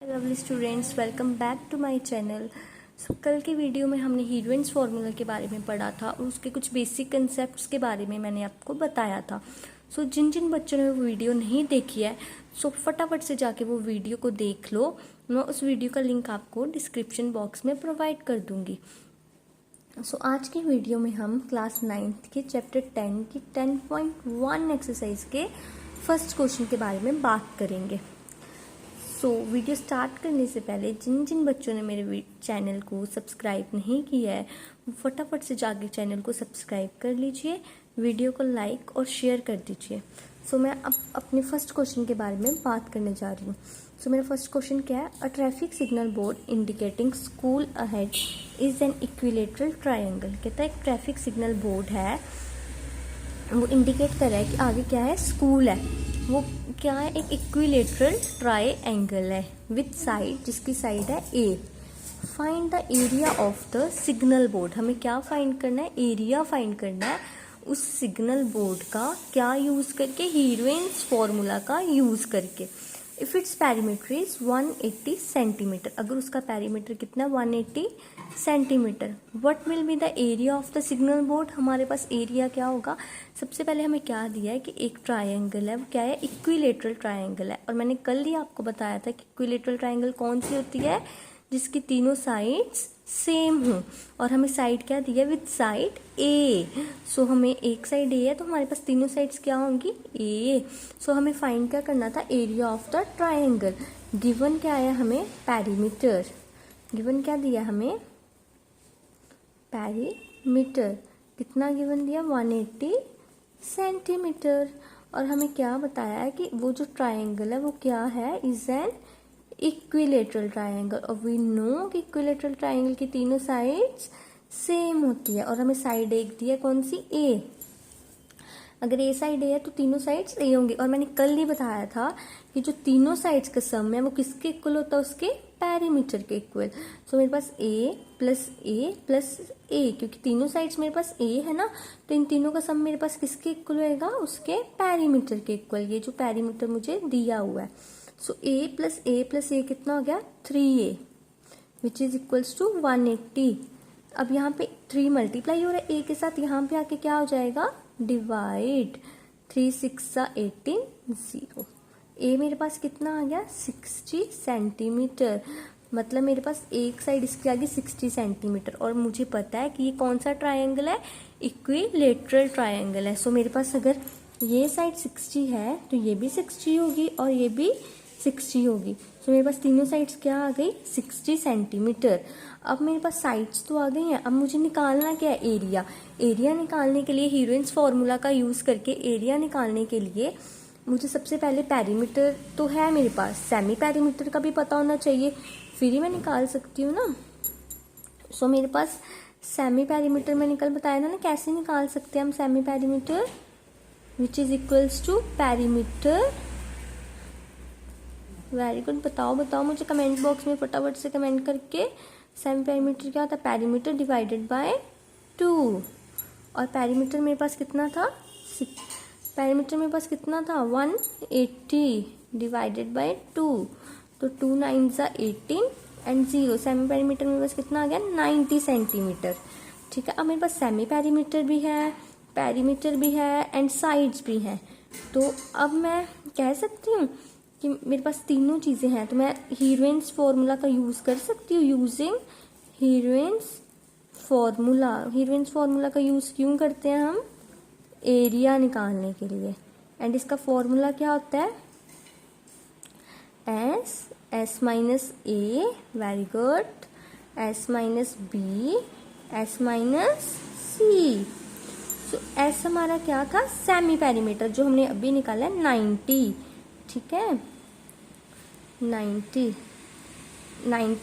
Lovely students, welcome back to my channel. कल के video में हमने हीरोइंस फार्मूला के बारे में पढ़ा था और उसके कुछ बेसिक कंसेप्ट्स के बारे में मैंने आपको बताया था। जिन जिन बच्चों ने वो वीडियो नहीं देखी है फटाफट से जाके वो वीडियो को देख लो। मैं उस वीडियो का लिंक आपको डिस्क्रिप्शन बॉक्स में प्रोवाइड कर दूंगी। आज की वीडियो में हम क्लास 9th के चैप्टर 10 की 10.1 एक्सरसाइज के फर्स्ट क्वेश्चन के बारे में बात करेंगे। वीडियो स्टार्ट करने से पहले जिन जिन बच्चों ने मेरे चैनल को सब्सक्राइब नहीं किया है वो फटाफट से जाके चैनल को सब्सक्राइब कर लीजिए, वीडियो को लाइक और शेयर कर दीजिए। मैं अब अपने फर्स्ट क्वेश्चन के बारे में बात करने जा रही हूँ। मेरा फर्स्ट क्वेश्चन क्या है? A traffic signal board indicating school ahead is an equilateral triangle. कहता है एक ट्रैफिक सिग्नल बोर्ड है, वो इंडिकेट कर रहा है कि आगे क्या है, स्कूल है। वो क्या है? एक इक्विलेटरल ट्रायंगल है विथ साइड, जिसकी साइड है A. Find the area of the signal board. हमें क्या फाइंड करना है? एरिया फाइंड करना है उस सिग्नल बोर्ड का। क्या यूज करके? हीरोइंस फॉर्मूला का यूज करके। If its perimeter is 180 centimetre, अगर उसका पेरीमीटर कितना 180 centimetre, what will be the area of the signal board? हमारे पास एरिया क्या होगा? सबसे पहले हमें क्या दिया है कि एक ट्रायंगल है, वो क्या है? इक्विलेटरल ट्रायंगल है। और मैंने कल ही आपको बताया था कि इक्विलेटरल ट्रायंगल कौन सी होती है? जिसकी तीनों साइड्स सेम हो। और हमें साइड क्या दी है? विद साइड ए। हमें एक साइड ए है तो हमारे पास तीनों साइड्स क्या होंगी? ए। हमें फाइंड क्या करना था? Area of the triangle. Given क्या आया हमें? पेरीमीटर। गिवन क्या दिया हमें? पेरीमीटर। कितना गिवन दिया? 180 सेंटीमीटर। और हमें क्या बताया है कि वो जो ट्रायंगल है वो क्या है? Is an equilateral triangle. और वी नो कि इक्विलेटरल ट्रायंगल की तीनों साइड्स सेम होती है। और हमें साइड एक दी है, कौन सी? ए। अगर ए साइड ए है तो तीनों साइड्स ए होंगी। और मैंने कल ही बताया था कि जो तीनों साइड्स का सम है वो किसके इक्वल होता है? उसके पेरीमीटर के इक्वल। मेरे पास ए प्लस ए प्लस ए, क्योंकि तीनों साइड्स मेरे पास ए है ना, तो इन तीनों का सम मेरे पास किसके इक्वल होएगा? उसके पेरीमीटर के इक्वल। ये जो पेरीमीटर मुझे दिया हुआ है। ए प्लस ए कितना हो गया? 3a which is equals to 180। अब यहाँ पे 3 मल्टीप्लाई हो रहा है ए के साथ, यहाँ पे आके क्या हो जाएगा? डिवाइड। 3 6 18 0। ए मेरे पास कितना आ गया? 60 सेंटीमीटर। मतलब मेरे पास एक साइड इसकी आ गई 60 सेंटीमीटर। और मुझे पता है कि ये कौन सा ट्रायंगल है? इक्विलेटरल ट्रायंगल है। मेरे पास अगर ये साइड 60 है तो ये भी 60 होगी और ये भी 60 होगी। मेरे पास तीनों साइड्स क्या आ गई? 60 सेंटीमीटर। अब मेरे पास साइड्स तो आ गई हैं, अब मुझे निकालना क्या है? एरिया। एरिया निकालने के लिए हीरोइंस फॉर्मूला का यूज करके एरिया निकालने के लिए मुझे सबसे पहले पेरीमीटर तो है मेरे पास, सेमी पेरीमीटर का भी पता होना चाहिए, फिर ही मैं निकाल सकती हूँ ना। मेरे पास सेमी पेरीमीटर में निकल बताया था ना कैसे निकाल सकते हैं हम semi perimeter, which is equals to perimeter. Very good. बताओ मुझे कमेंट बॉक्स में फटाफट से कमेंट करके। सेमी पेरीमीटर क्या होता है? Perimeter divided by 2। और पेरीमीटर मेरे पास कितना था? पेरीमीटर मेरे पास कितना था? 180 डिवाइडेड बाय 2। तो 2 9 18 एंड 0। सेमी पेरीमीटर मेरे पास कितना आ गया? 90 सेंटीमीटर। ठीक है। अब मेरे पास सेमी पेरीमीटर भी है, पेरीमीटर भी है एंड साइड्स भी हैं। तो अब मैं कह सकती हूँ कि मेरे पास तीनों चीजें हैं, तो मैं हीरोइंस फॉर्मूला का यूज कर सकती हूँ। Using heroines formula. Heroines formula का यूज क्यों करते हैं हम? एरिया निकालने के लिए। एंड इसका फॉर्मूला क्या होता है? S minus A, very good, S minus B, S minus C. S हमारा क्या था? सेमी पेरीमीटर, जो हमने अभी निकाला है 90। ठीक है, 90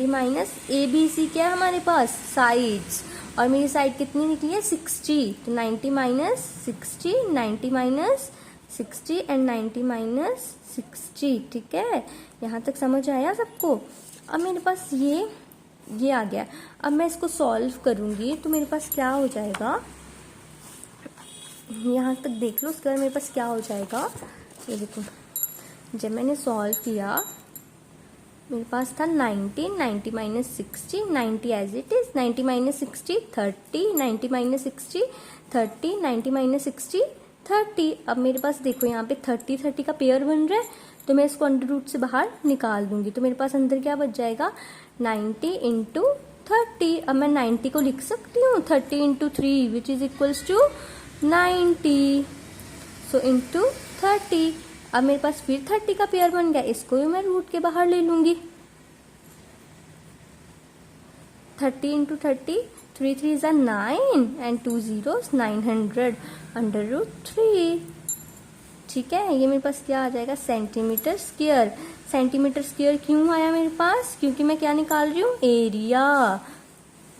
माइनस ए बी सी क्या है हमारे पास? साइड्स। और मेरी साइड कितनी निकली है? 60। तो 90 माइनस 60, 90 माइनस 60 एंड 90 माइनस 60। ठीक है, यहाँ तक समझ आया सबको? अब मेरे पास ये आ गया। अब मैं इसको सॉल्व करूंगी तो मेरे पास क्या हो जाएगा? यहाँ तक देख लो, उसके बाद मेरे पास क्या हो जाएगा? ये देखो, जब मैंने सॉल्व किया मेरे पास था 90, 90 minus 60, 90 as it is, 90 minus 60 30, 90 minus 60 30, 90 minus 60 30। अब मेरे पास देखो यहाँ पे 30 30 का पेयर बन रहा है, तो मैं इसको अंडर रूट से बाहर निकाल दूंगी, तो मेरे पास अंदर क्या बच जाएगा 90 इंटू 30। अब मैं 90 को लिख सकती हूँ 30 into 3 which is equals to 90, so into 30। अब मेरे पास फिर 30 का पेयर बन गया, इसको भी मैं रूट के बाहर ले लूंगी। 30 into 30, 3 3 is 9 and 2 zeros 900 under root 3। ठीक है, ये मेरे पास क्या आ जाएगा सेंटीमीटर स्क्वायर। सेंटीमीटर स्क्वायर क्यों आया मेरे पास, क्योंकि मैं क्या निकाल रही हूँ area,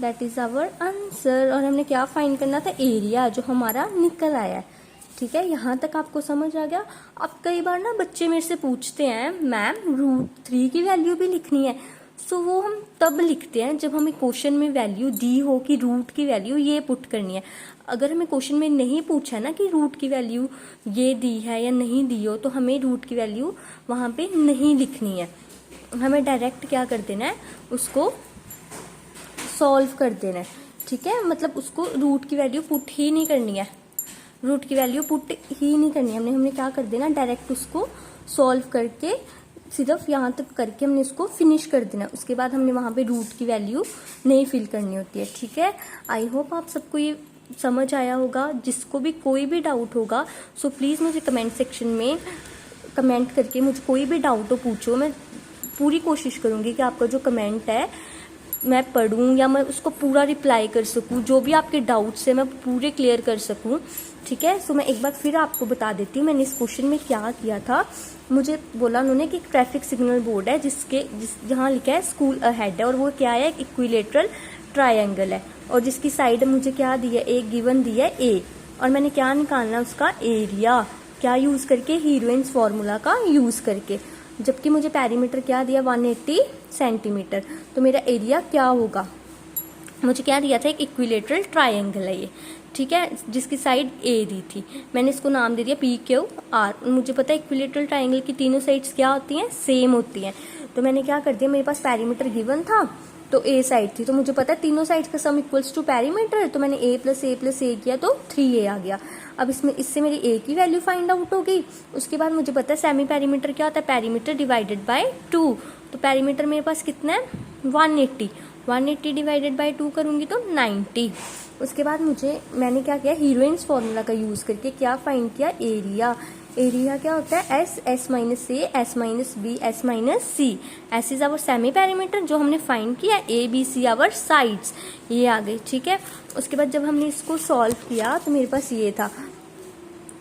that is our answer. और हमने क्या फाइंड करना था, एरिया, जो हमारा निकल आया है। ठीक है, यहाँ तक आपको समझ आ गया। अब कई बार ना बच्चे मेरे से पूछते हैं मैम रूट 3 की वैल्यू भी लिखनी है, सो वो हम तब लिखते हैं जब हमें क्वेश्चन में वैल्यू दी हो कि रूट की वैल्यू ये पुट करनी है। अगर हमें क्वेश्चन में नहीं पूछा ना कि रूट की वैल्यू ये दी है या नहीं दी हो, तो हमें रूट की वैल्यू वहां पे नहीं लिखनी है, हमें डायरेक्ट क्या कर देना है, उसको सॉल्व कर देना है। ठीक है, मतलब उसको रूट की वैल्यू पुट ही नहीं करनी है, रूट की वैल्यू पुट ही नहीं करनी है, हमने क्या कर देना डायरेक्ट उसको सॉल्व करके सिर्फ यहाँ तक करके हमने इसको फिनिश कर देना। उसके बाद हमने वहां पे रूट की वैल्यू नहीं फिल करनी होती है। ठीक है, आई होप आप सबको ये समझ आया होगा। जिसको भी कोई भी डाउट होगा सो प्लीज मुझे कमेंट सेक्शन में कमेंट करके मुझे कोई भी डाउट हो पूछो, मैं पूरी कोशिश करूंगी कि आपका जो कमेंट है मैं पढ़ूं या मैं उसको पूरा रिप्लाई कर सकूं, जो भी आपके डाउट्स है मैं पूरे क्लियर कर सकूं। ठीक है, सो मैं एक बार फिर आपको बता देती हूँ मैंने इस क्वेश्चन में क्या किया था। मुझे बोला उन्होंने कि ट्रैफिक सिग्नल बोर्ड है जहाँ लिखा है स्कूल अहेड है, और वो क्या है, एक इक्विलेटरल ट्रायंगल है, और जिसकी साइड मुझे क्या दी है, एक गिवन दी है ए, और मैंने क्या निकालना है उसका एरिया, क्या यूज करके, हीरोइंस फॉर्मूला का यूज करके। जबकि मुझे पैरीमीटर क्या दिया 180 सेंटीमीटर, तो मेरा एरिया क्या होगा, मुझे क्या दिया था, एक इक्विलेटरल ट्रायंगल है ये। ठीक है, जिसकी साइड ए दी थी, मैंने इसको नाम दे दिया PQR। मुझे पता है इक्विलेटरल ट्रायंगल की तीनों साइड्स क्या होती हैं, सेम होती हैं। तो मैंने क्या कर दिया, मेरे पास पैरीमीटर गिवन था तो ए साइड थी, तो मुझे पता है तीनों साइड्स का सम इक्वल्स टू पैरीमीटर, तो मैंने a प्लस ए किया तो 3a आ गया। अब इससे मेरी a की वैल्यू फाइंड आउट हो गई। उसके बाद मुझे पता है सेमी पैरीमीटर क्या होता है, पैरीमीटर डिवाइडेड बाय 2, तो पैरीमीटर मेरे पास कितना है 180, 180 डिवाइडेड बाय 2 करूंगी तो 90। उसके बाद मैंने क्या किया, हीरोइंस फॉर्मूला का यूज करके क्या फाइंड किया, एरिया। एरिया क्या होता है, S minus A, S minus B, S minus C. S is our semi perimeter जो हमने फाइंड किया, A B C our sides, ये आ गई। ठीक है, उसके बाद जब हमने इसको सॉल्व किया तो मेरे पास ये था,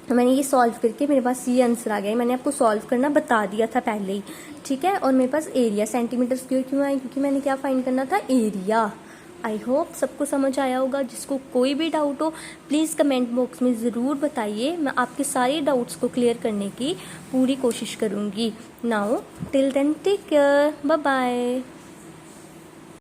तो मैंने ये सॉल्व करके मेरे पास ये आंसर आ गया। मैंने आपको सॉल्व करना बता दिया था पहले ही। ठीक है, और मेरे पास एरिया सेंटीमीटर स्क्वायर क्यों आया, क्योंकि मैंने क्या फाइंड करना था, एरिया। आई होप सबको समझ आया होगा। जिसको कोई भी डाउट हो प्लीज़ कमेंट बॉक्स में ज़रूर बताइए, मैं आपके सारे डाउट्स को क्लियर करने की पूरी कोशिश करूँगी। Now till then take care, bye bye.